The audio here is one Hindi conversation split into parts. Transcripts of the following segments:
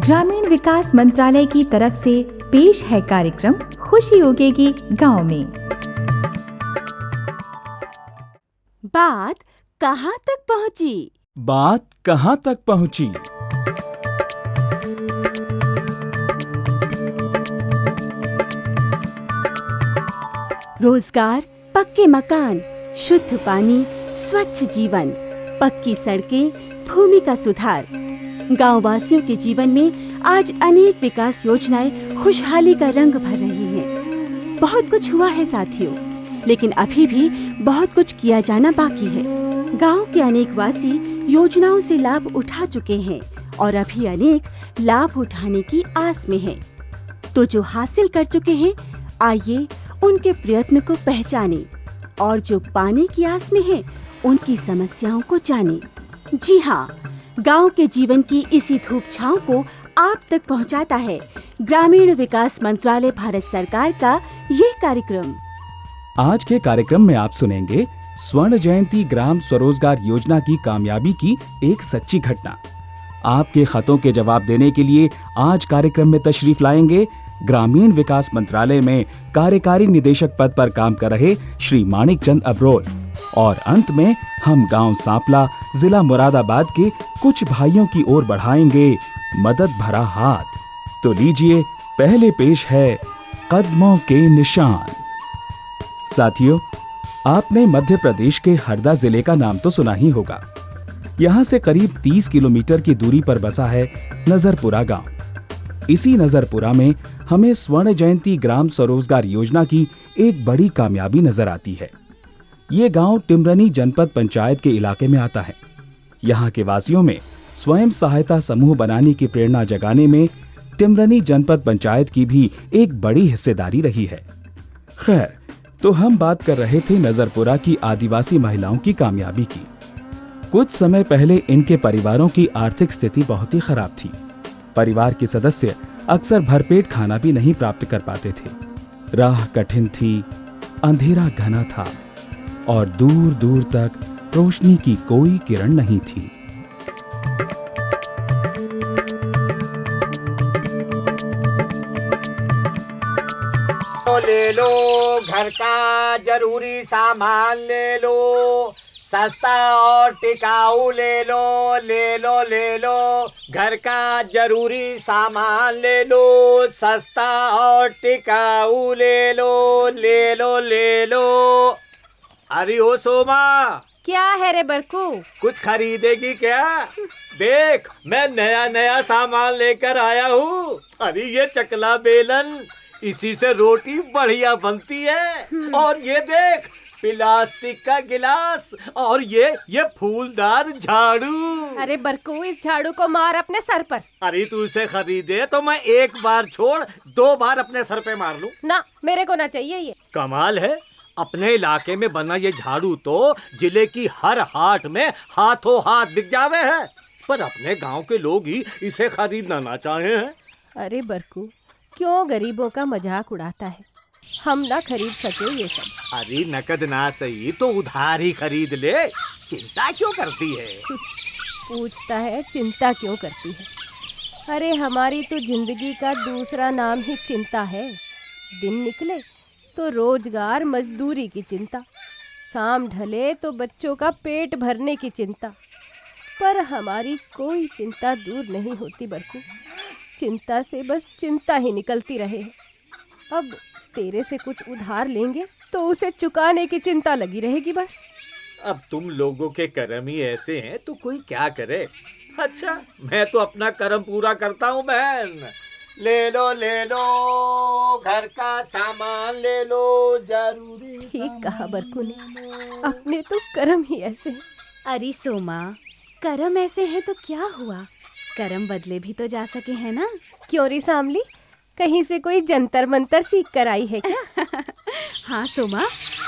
ग्रामीण विकास मंत्रालय की तरफ से पेश है कार्यक्रम खुशी उगेगी गांव में। बात कहाँ तक पहुँची? बात कहाँ तक पहुँची? रोजगार, पक्के मकान, शुद्ध पानी, स्वच्छ जीवन, पक्की सड़कें, भूमि का सुधार। गांव वासियों के जीवन में आज अनेक विकास योजनाएं खुशहाली का रंग भर रही हैं। बहुत कुछ हुआ है साथियों, लेकिन अभी भी बहुत कुछ किया जाना बाकी है। गांव के अनेक वासी योजनाओं से लाभ उठा चुके हैं और अभी अनेक लाभ उठाने की आस में हैं। तो जो हासिल कर चुके हैं, आइए उनके प्रयत्न को पहचानें और जो पाने की आस में है, उनकी समस्याओं को जानें। जी हाँ, गांव के जीवन की इसी धूप छांव को आप तक पहुंचाता है ग्रामीण विकास मंत्रालय भारत सरकार का ये कार्यक्रम। आज के कार्यक्रम में आप सुनेंगे स्वर्ण जयंती ग्राम स्वरोजगार योजना की कामयाबी की एक सच्ची घटना। आपके खतों के जवाब देने के लिए आज कार्यक्रम में तशरीफ लाएंगे ग्रामीण विकास मंत्रालय में कार्यकारी निदेशक पद पर काम कर रहे श्री माणिक चंद अब्रोल। और अंत में हम गांव सांपला, जिला मुरादाबाद के कुछ भाइयों की ओर बढ़ाएंगे मदद भरा हाथ। तो लीजिए, पहले पेश है कदमों के निशान। साथियों, आपने मध्य प्रदेश के हरदा जिले का नाम तो सुना ही होगा। यहाँ से करीब 30 किलोमीटर की दूरी पर बसा है नजरपुरा गांव। इसी नजरपुरा में हमें स्वर्ण जयंती ग्राम स्वरोजगार योजना की एक बड़ी कामयाबी नजर आती है। ये गांव टिमरनी जनपद पंचायत के इलाके में आता है। यहाँ के वासियों में स्वयं सहायता समूह बनाने की प्रेरणा जगाने में टिमरनी जनपद पंचायत की भी एक बड़ी हिस्सेदारी रही है। खैर, तो हम बात कर रहे थे नजरपुरा की आदिवासी महिलाओं की कामयाबी की। कुछ समय पहले इनके परिवारों की आर्थिक स्थिति बहुत ही खराब थी। परिवार के सदस्य अक्सर भरपेट खाना भी नहीं प्राप्त कर पाते थे। राह कठिन थी, अंधेरा घना था और दूर दूर तक रोशनी की कोई किरण नहीं थी। ले लो, घर का जरूरी सामान ले लो, सस्ता और टिकाऊ ले लो, ले लो ले लो, घर का जरूरी सामान ले लो, सस्ता और टिकाऊ ले लो, ले लो ले लो। अरे ओ सोमा, क्या है रे बरकू? कुछ खरीदेगी क्या? देख, मैं नया नया सामान लेकर आया हूँ। अरे ये चकला बेलन, इसी से रोटी बढ़िया बनती है। और ये देख, प्लास्टिक का गिलास, और ये फूलदार झाड़ू। अरे बरकू, इस झाड़ू को मार अपने सर पर। अरे तू इसे खरीदे तो मैं एक बार छोड़ 2 बार अपने सर पे मार लूं। ना, मेरे को ना चाहिए ये। कमाल है, अपने इलाके में बना ये झाड़ू तो जिले की हर हाट में हाथों हाथ बिक जावे है, पर अपने गांव के लोग ही इसे खरीदना ना चाहे हैं। अरे बरकू, क्यों गरीबों का मजाक उड़ाता है? हम ना खरीद सके ये सब। अरे नकद ना सही तो उधार ही खरीद ले, चिंता क्यों करती है? पूछता है चिंता क्यों करती है? अरे हमारी तो जिंदगी का दूसरा नाम ही चिंता है। दिन निकले तो रोजगार मजदूरी की चिंता, शाम ढले तो बच्चों का पेट भरने की चिंता। पर हमारी कोई चिंता दूर नहीं होती बरकू। चिंता से बस चिंता ही निकलती रहे। अब तेरे से कुछ उधार लेंगे तो उसे चुकाने की चिंता लगी रहेगी बस। अब तुम लोगों के कर्म ही ऐसे हैं तो कोई क्या करे। अच्छा, मैं तो अपना कर्म पूरा करता हूँ बहन। ले लो ले लो, घर का सामान ले लो, जरूरी। ठीक कहा बरकू ने, अपने तो कर्म ही ऐसे हैं। अरे सोमा, कर्म ऐसे हैं तो क्या हुआ, कर्म बदले भी तो जा सके हैं ना। क्यों री सामली, कहीं से कोई जंतर मंतर सीख कर आई है क्या? हाँ सोमा,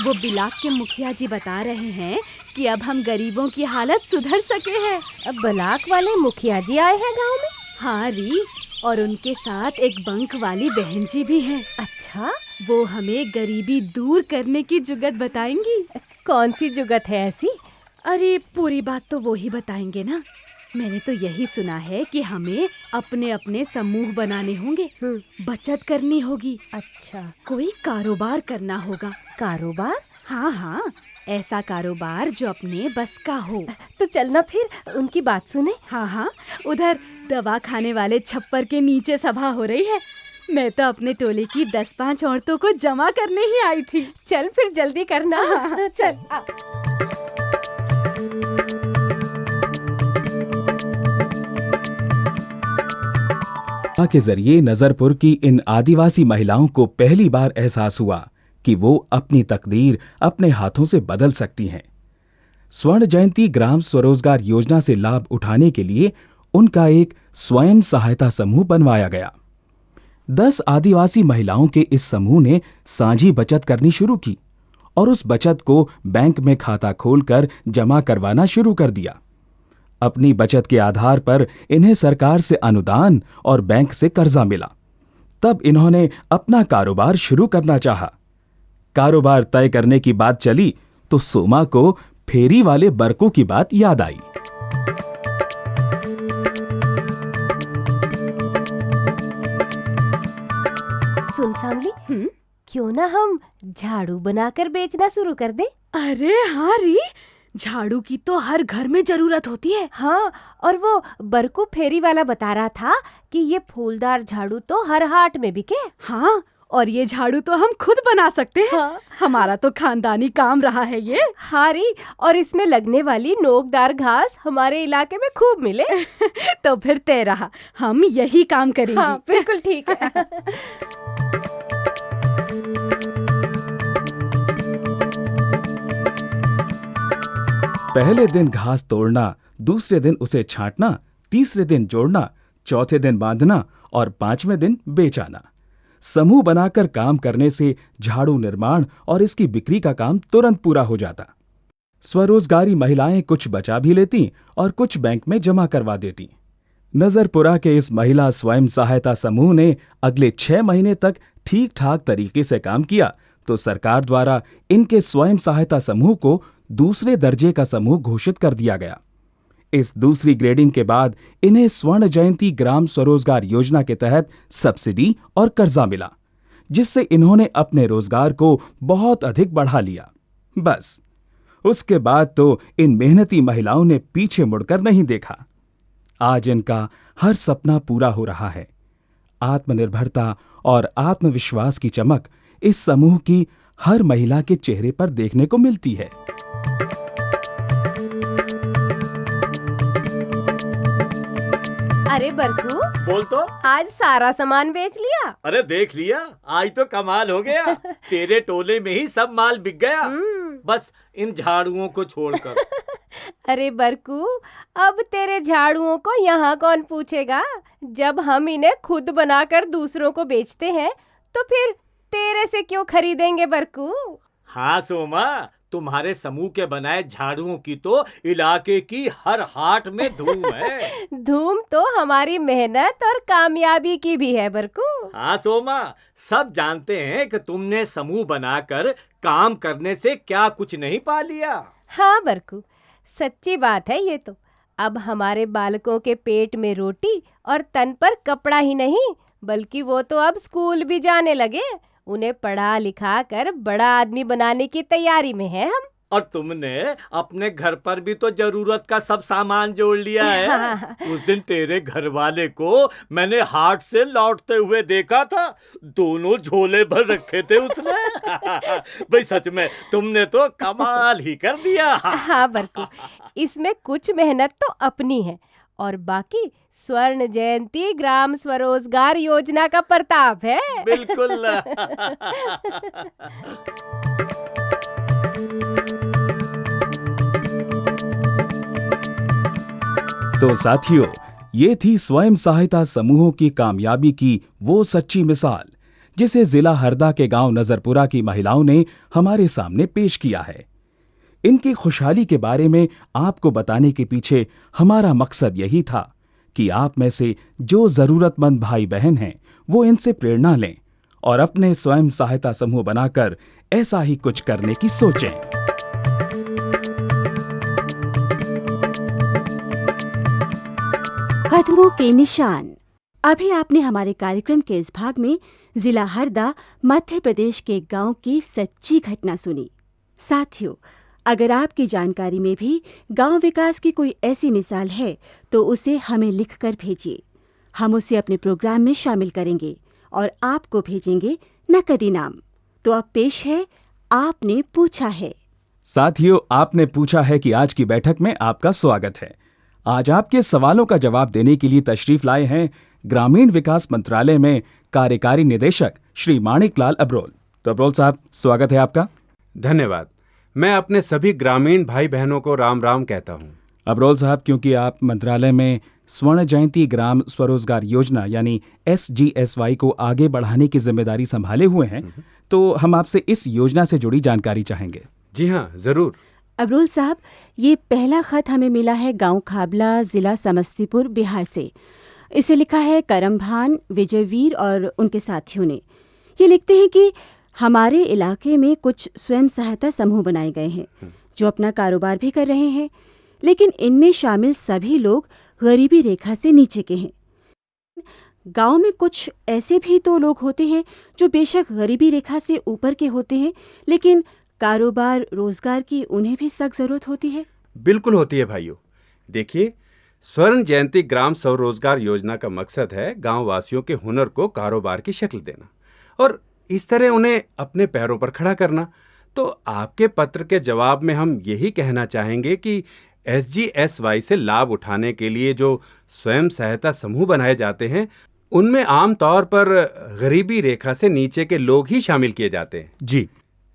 वो बिलाक के मुखिया जी बता रहे हैं कि अब हम गरीबों की हालत सुधर सके हैं। अब बिलाक वाले मुखिया जी आए हैं गांव में? हाँ री, और उनके साथ एक बंक वाली बहन जी भी हैं। अच्छा, वो हमें गरीबी दूर करने की जुगत बताएंगी। कौन सी जुगत है ऐसी? अरे पूरी बात तो वो ही बताएंगे ना। मैंने तो यही सुना है कि हमें अपने अपने समूह बनाने होंगे, बचत करनी होगी, अच्छा, कोई कारोबार करना होगा। कारोबार? हाँ हाँ, ऐसा कारोबार जो अपने बस का हो। तो चलना फिर उनकी बात सुने। हाँ हाँ, उधर दवा खाने वाले छप्पर के नीचे सभा हो रही है। मैं तो अपने टोले की 10-5 औरतों को जमा करने ही आई थी। चल फिर जल्दी करना। चल। के जरिए नजरपुर की इन आदिवासी महिलाओं को पहली बार एहसास हुआ कि वो अपनी तकदीर अपने हाथों से बदल सकती हैं। स्वर्ण जयंती ग्राम स्वरोजगार योजना से लाभ उठाने के लिए उनका एक स्वयं सहायता समूह बनवाया गया। 10 आदिवासी महिलाओं के इस समूह ने साझी बचत करनी शुरू की और उस बचत को बैंक में खाता खोलकर जमा करवाना शुरू कर दिया। अपनी बचत के आधार पर इन्हें सरकार से अनुदान और बैंक से कर्जा मिला। तब इन्होंने अपना कारोबार शुरू करना चाहा। कारोबार तय करने की बात चली तो सोमा को फेरी वाले बरकों की बात याद आई। सुन सांवली, क्यों ना हम झाड़ू बनाकर बेचना शुरू कर दे? अरे हाँ री, झाड़ू की तो हर घर में जरूरत होती है। हाँ, और वो बरकू फेरी वाला बता रहा था कि ये फूलदार झाड़ू तो हर हाट में बिके। हाँ, और ये झाड़ू तो हम खुद बना सकते हैं। हाँ। हमारा तो खानदानी काम रहा है ये। हारी, और इसमें लगने वाली नोकदार घास हमारे इलाके में खूब मिले। तो फिर तय रहा, हम यही काम करेंगे। हाँ, बिल्कुल ठीक है। पहले दिन घास तोड़ना, दूसरे दिन उसे छांटना, तीसरे दिन जोड़ना, चौथे दिन बांधना और 5वें दिन बेचाना। समूह बनाकर काम करने से झाड़ू निर्माण और इसकी बिक्री का काम तुरंत पूरा हो जाता। स्वरोजगारी महिलाएं कुछ बचा भी लेती और कुछ बैंक में जमा करवा देती। नजरपुरा के इस महिला स्वयं सहायता समूह ने अगले 6 महीने तक ठीक ठाक तरीके से काम किया तो सरकार द्वारा इनके स्वयं सहायता समूह को दूसरे दर्जे का समूह घोषित कर दिया गया। इस दूसरी ग्रेडिंग के बाद इन्हें स्वर्ण जयंती ग्राम स्वरोजगार योजना के तहत सब्सिडी और कर्जा मिला, जिससे इन्होंने अपने रोजगार को बहुत अधिक बढ़ा लिया। बस उसके बाद तो इन मेहनती महिलाओं ने पीछे मुड़कर नहीं देखा। आज इनका हर सपना पूरा हो रहा है। आत्मनिर्भरता और आत्मविश्वास की चमक इस समूह की हर महिला के चेहरे पर देखने को मिलती है। अरे बरकू, बोल तो। आज सारा सामान बेच लिया? अरे देख लिया, आज तो कमाल हो गया। तेरे टोले में ही सब माल बिक गया, बस इन झाड़ुओं को छोड़कर। अरे बरकू, अब तेरे झाड़ुओं को यहाँ कौन पूछेगा? जब हम इन्हें खुद बनाकर दूसरों को बेचते हैं तो फिर तेरे से क्यों खरीदेंगे बरकू? हाँ सोमा, तुम्हारे समूह के बनाए झाड़ुओं की तो इलाके की हर हाट में धूम है। धूम तो हमारी मेहनत और कामयाबी की भी है बरकू। हाँ सोमा, सब जानते हैं कि तुमने समूह बनाकर काम करने से क्या कुछ नहीं पा लिया। हाँ बरकू, सच्ची बात है ये तो। अब हमारे बालकों के पेट में रोटी और तन पर कपड़ा ही नहीं, बल्कि वो तो अब स्कूल भी जाने लगे। उन्हें पढ़ा लिखा कर बड़ा आदमी बनाने की तैयारी में है हम। और तुमने अपने घर पर भी तो जरूरत का सब सामान जोड़ लिया है। उस दिन तेरे घर वाले को मैंने हाट से लौटते हुए देखा था, दोनों झोले भर रखे थे उसने। भाई सच में तुमने तो कमाल ही कर दिया। हाँ बरकू, इसमें कुछ मेहनत तो अपनी है और बाकी स्वर्ण जयंती ग्राम स्वरोजगार योजना का प्रताप है। बिल्कुल। तो साथियों, ये थी स्वयं सहायता समूहों की कामयाबी की वो सच्ची मिसाल जिसे जिला हरदा के गांव नजरपुरा की महिलाओं ने हमारे सामने पेश किया है। इनकी खुशहाली के बारे में आपको बताने के पीछे हमारा मकसद यही था कि आप में से जो जरूरतमंद भाई बहन हैं वो इनसे प्रेरणा लें और अपने स्वयं सहायता समूह बनाकर ऐसा ही कुछ करने की सोचें। कदमों के निशान। अभी आपने हमारे कार्यक्रम के इस भाग में जिला हरदा मध्य प्रदेश के गांव की सच्ची घटना सुनी। साथियों, अगर आपकी जानकारी में भी गांव विकास की कोई ऐसी मिसाल है तो उसे हमें लिखकर भेजिए। हम उसे अपने प्रोग्राम में शामिल करेंगे और आपको भेजेंगे नकद इनाम। तो अब पेश है आपने पूछा है। साथियों, आपने पूछा है कि आज की बैठक में आपका स्वागत है। आज आपके सवालों का जवाब देने के लिए तशरीफ लाए हैं ग्रामीण विकास मंत्रालय में कार्यकारी निदेशक श्री माणिकलाल अब्रोल। तो अब्रोल साहब, स्वागत है आपका। धन्यवाद। मैं अपने सभी ग्रामीण भाई बहनों को राम राम कहता हूँ। अब्रोल साहब, क्योंकि आप मंत्रालय में स्वर्ण जयंती ग्राम स्वरोजगार योजना यानी SGSY को आगे बढ़ाने की जिम्मेदारी संभाले हुए हैं, तो हम आपसे इस योजना से जुड़ी जानकारी चाहेंगे। जी हाँ, जरूर। अब्रोल साहब, ये पहला खत हमें मिला है गांव खाबला, जिला समस्तीपुर, बिहार से। इसे लिखा है करमभान विजयवीर और उनके साथियों ने। ये लिखते हैं कि हमारे इलाके में कुछ स्वयं सहायता समूह बनाए गए हैं जो अपना कारोबार भी कर रहे हैं, लेकिन इनमें शामिल सभी लोग गरीबी रेखा से नीचे के हैं। गांव में कुछ ऐसे भी तो लोग होते हैं जो बेशक गरीबी रेखा से ऊपर के होते हैं, लेकिन कारोबार रोजगार की उन्हें भी सख्त जरूरत होती है। बिल्कुल होती है भाइयों। देखिए, स्वर्ण जयंती ग्राम स्वरोजगार योजना का मकसद है गांव वासियों के हुनर को कारोबार की शक्ल देना और इस तरह उन्हें अपने पैरों पर खड़ा करना। तो आपके पत्र के जवाब में हम यही कहना चाहेंगे कि SGSY से लाभ उठाने के लिए जो स्वयं सहायता समूह बनाए जाते हैं, उनमें आमतौर पर गरीबी रेखा से नीचे के लोग ही शामिल किए जाते हैं। जी,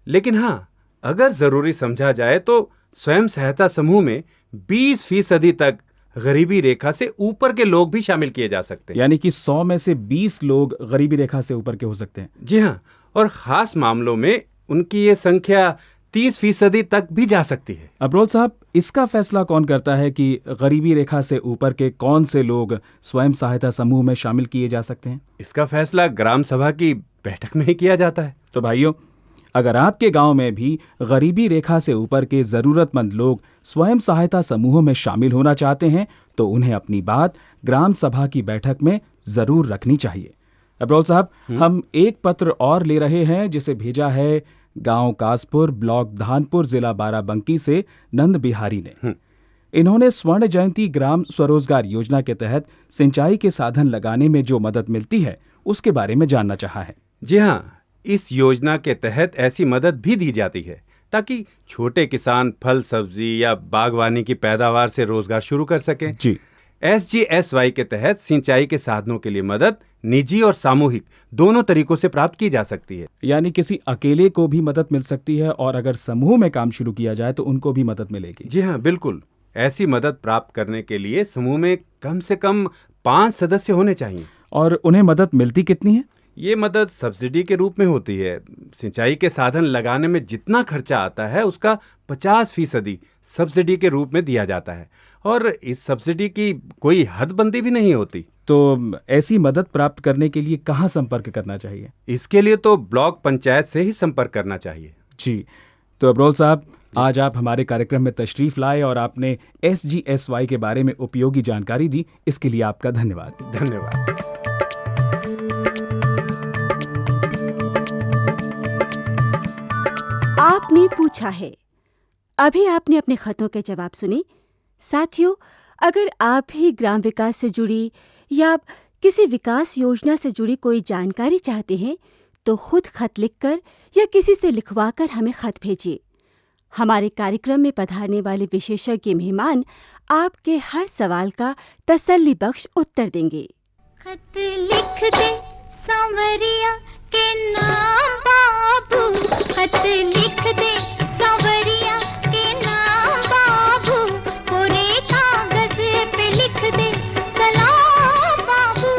लेकिन हाँ, अगर जरूरी समझा जाए तो स्वयं सहायता समूह में 20% तक गरीबी रेखा से ऊपर के लोग भी शामिल किए जा सकते हैं। यानी कि 100 में से 20 लोग गरीबी रेखा से ऊपर के हो सकते हैं। जी हाँ, और खास मामलों में उनकी ये संख्या 30% तक भी जा सकती है। अब्रोल साहब, इसका फैसला कौन करता है कि गरीबी रेखा से ऊपर के कौन से लोग स्वयं सहायता समूह में शामिल किए जा सकते हैं? इसका फैसला ग्राम सभा की बैठक में ही किया जाता है। तो भाइयों, अगर आपके गांव में भी गरीबी रेखा से ऊपर के जरूरतमंद लोग स्वयं सहायता समूहों में शामिल होना चाहते हैं तो उन्हें अपनी बात ग्राम सभा की बैठक में जरूर रखनी चाहिए। अब्रोल साहब, हम एक पत्र और ले रहे हैं जिसे भेजा है गांव कासपुर, ब्लॉक धानपुर, जिला बाराबंकी से नंद बिहारी ने। इन्होंने स्वर्ण जयंती ग्राम स्वरोजगार योजना के तहत सिंचाई के साधन लगाने में जो मदद मिलती है उसके बारे में जानना चाहा है। जी हाँ, इस योजना के तहत ऐसी मदद भी दी जाती है ताकि छोटे किसान फल सब्जी या बागवानी की पैदावार से रोजगार शुरू कर सकें। जी, SGSY के तहत सिंचाई के साधनों के लिए मदद निजी और सामूहिक दोनों तरीकों से प्राप्त की जा सकती है। यानी किसी अकेले को भी मदद मिल सकती है और अगर समूह में काम शुरू किया जाए तो उनको भी मदद मिलेगी। जी हाँ, बिल्कुल। ऐसी मदद प्राप्त करने के लिए समूह में कम से कम 5 सदस्य होने चाहिए। और उन्हें मदद मिलती कितनी है? ये मदद सब्सिडी के रूप में होती है। सिंचाई के साधन लगाने में जितना खर्चा आता है उसका 50% सब्सिडी के रूप में दिया जाता है और इस सब्सिडी की कोई हदबंदी भी नहीं होती। तो ऐसी मदद प्राप्त करने के लिए कहाँ संपर्क करना चाहिए? इसके लिए तो ब्लॉक पंचायत से ही संपर्क करना चाहिए। जी, तो अब्रोल साहब, आज आप हमारे कार्यक्रम में तशरीफ लाए और आपने SGSY के बारे में उपयोगी जानकारी दी, इसके लिए आपका धन्यवाद। धन्यवाद। आपने पूछा है। अभी आपने अपने खतों के जवाब सुने। साथियों, अगर आप भी ग्राम विकास से जुड़ी या किसी विकास योजना से जुड़ी कोई जानकारी चाहते हैं तो खुद खत लिखकर या किसी से लिखवाकर हमें खत भेजिए। हमारे कार्यक्रम में पधारने वाले विशेषज्ञ मेहमान आपके हर सवाल का तसल्ली बख्श उत्तर देंगे। खत लिख दे सांवरिया के नाम बाबू, खत लिख दे सांवरिया के नाम बाबू, कोरे कागज पे लिख दे सलाम बाबू,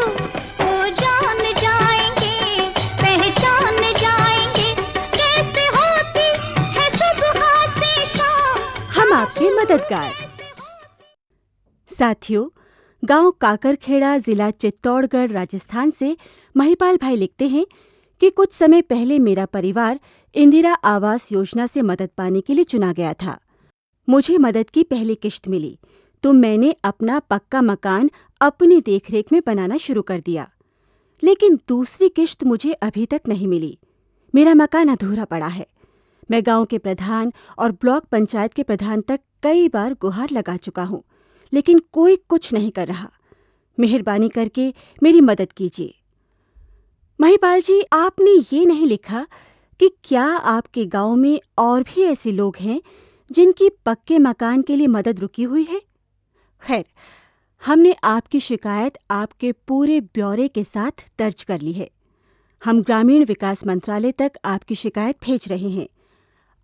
वो जान जाएंगे पहचान जाएंगे कैसे होती है सुबह से शाम हम आपके मददगार। साथियों, गांव काकरखेड़ा, जिला चित्तौड़गढ़, राजस्थान से महिपाल भाई लिखते हैं कि कुछ समय पहले मेरा परिवार इंदिरा आवास योजना से मदद पाने के लिए चुना गया था। मुझे मदद की पहली किश्त मिली तो मैंने अपना पक्का मकान अपनी देखरेख में बनाना शुरू कर दिया। लेकिन दूसरी किश्त मुझे अभी तक नहीं मिली। मेरा मकान अधूरा पड़ा है। मैं गांव के प्रधान और ब्लॉक पंचायत के प्रधान तक कई बार गुहार लगा चुका हूँ, लेकिन कोई कुछ नहीं कर रहा। मेहरबानी करके मेरी मदद कीजिए। महिपाल जी, आपने ये नहीं लिखा कि क्या आपके गांव में और भी ऐसे लोग हैं जिनकी पक्के मकान के लिए मदद रुकी हुई है? खैर, हमने आपकी शिकायत आपके पूरे ब्यौरे के साथ दर्ज कर ली है। हम ग्रामीण विकास मंत्रालय तक आपकी शिकायत भेज रहे हैं।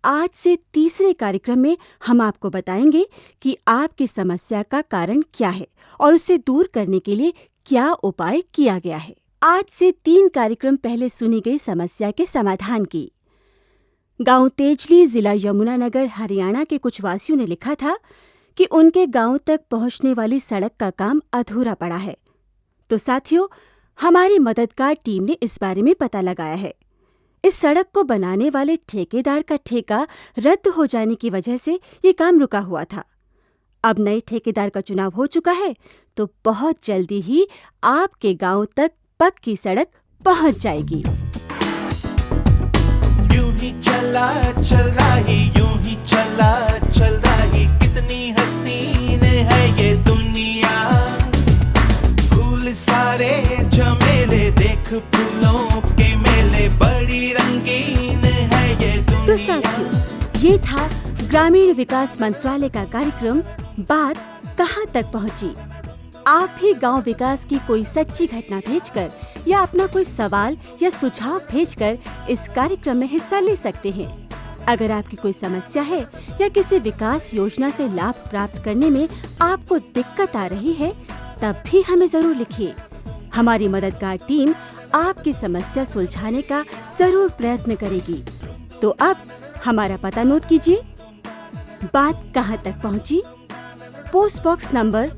आज से तीसरे कार्यक्रम में हम आपको बताएंगे कि आपकी समस्या का कारण क्या है और उसे दूर करने के लिए क्या उपाय किया गया है। आज से 3 कार्यक्रम पहले सुनी गई समस्या के समाधान की। गांव तेजली, जिला यमुनानगर, हरियाणा के कुछ वासियों ने लिखा था कि उनके गांव तक पहुंचने वाली सड़क का काम अधूरा पड़ा है। तो साथियों, हमारी मददगार टीम ने इस बारे में पता लगाया है। इस सड़क को बनाने वाले ठेकेदार का ठेका रद्द हो जाने की वजह से ये काम रुका हुआ था। अब नए ठेकेदार का चुनाव हो चुका है, तो बहुत जल्दी ही आपके गांव तक पक्की सड़क पहुंच जाएगी। यूं ही चला चल रही, यूं ही चला चल रही, कितनी हसीन है ये दुनिया। फूल सारे झमेले, देख फूलों के मेले, बड़ी रंगीन है ये दुनिया। तो साथियों, ये था ग्रामीण विकास मंत्रालय का कार्यक्रम बात कहाँ तक पहुँची। आप भी गांव विकास की कोई सच्ची घटना भेजकर या अपना कोई सवाल या सुझाव भेजकर इस कार्यक्रम में हिस्सा ले सकते हैं। अगर आपकी कोई समस्या है या किसी विकास योजना से लाभ प्राप्त करने में आपको दिक्कत आ रही है, तब भी हमें जरूर लिखिए। हमारी मददगार टीम आपकी समस्या सुलझाने का जरूर प्रयत्न करेगी। तो अब हमारा पता नोट कीजिए। बात कहाँ तक पहुँची? पोस्ट बॉक्स नंबर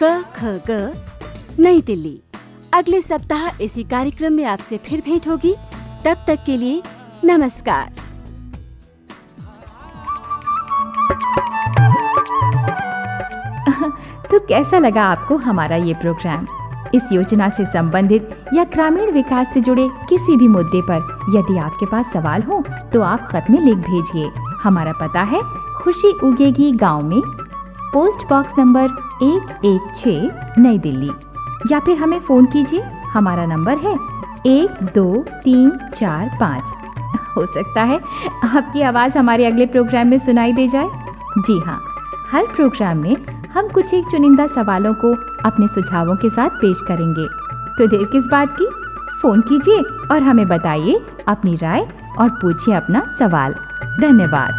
क-ख-ग, नई दिल्ली। अगले सप्ताह इसी कार्यक्रम में आपसे फिर भेंट होगी। तब तक के लिए नमस्कार। तो कैसा लगा आपको हमारा ये प्रोग्राम? इस योजना से संबंधित या ग्रामीण विकास से जुड़े किसी भी मुद्दे पर यदि आपके पास सवाल हो तो आप खत में लिख भेजिए। हमारा पता है खुशी उगेगी गांव में, पोस्ट बॉक्स नंबर 116, नई दिल्ली। या फिर हमें फ़ोन कीजिए। हमारा नंबर है 12345। हो सकता है आपकी आवाज़ हमारे अगले प्रोग्राम में सुनाई दे जाए। जी हाँ, हर प्रोग्राम में हम कुछ एक चुनिंदा सवालों को अपने सुझावों के साथ पेश करेंगे। तो देर किस बात की, फ़ोन कीजिए और हमें बताइए अपनी राय और पूछिए अपना सवाल। धन्यवाद।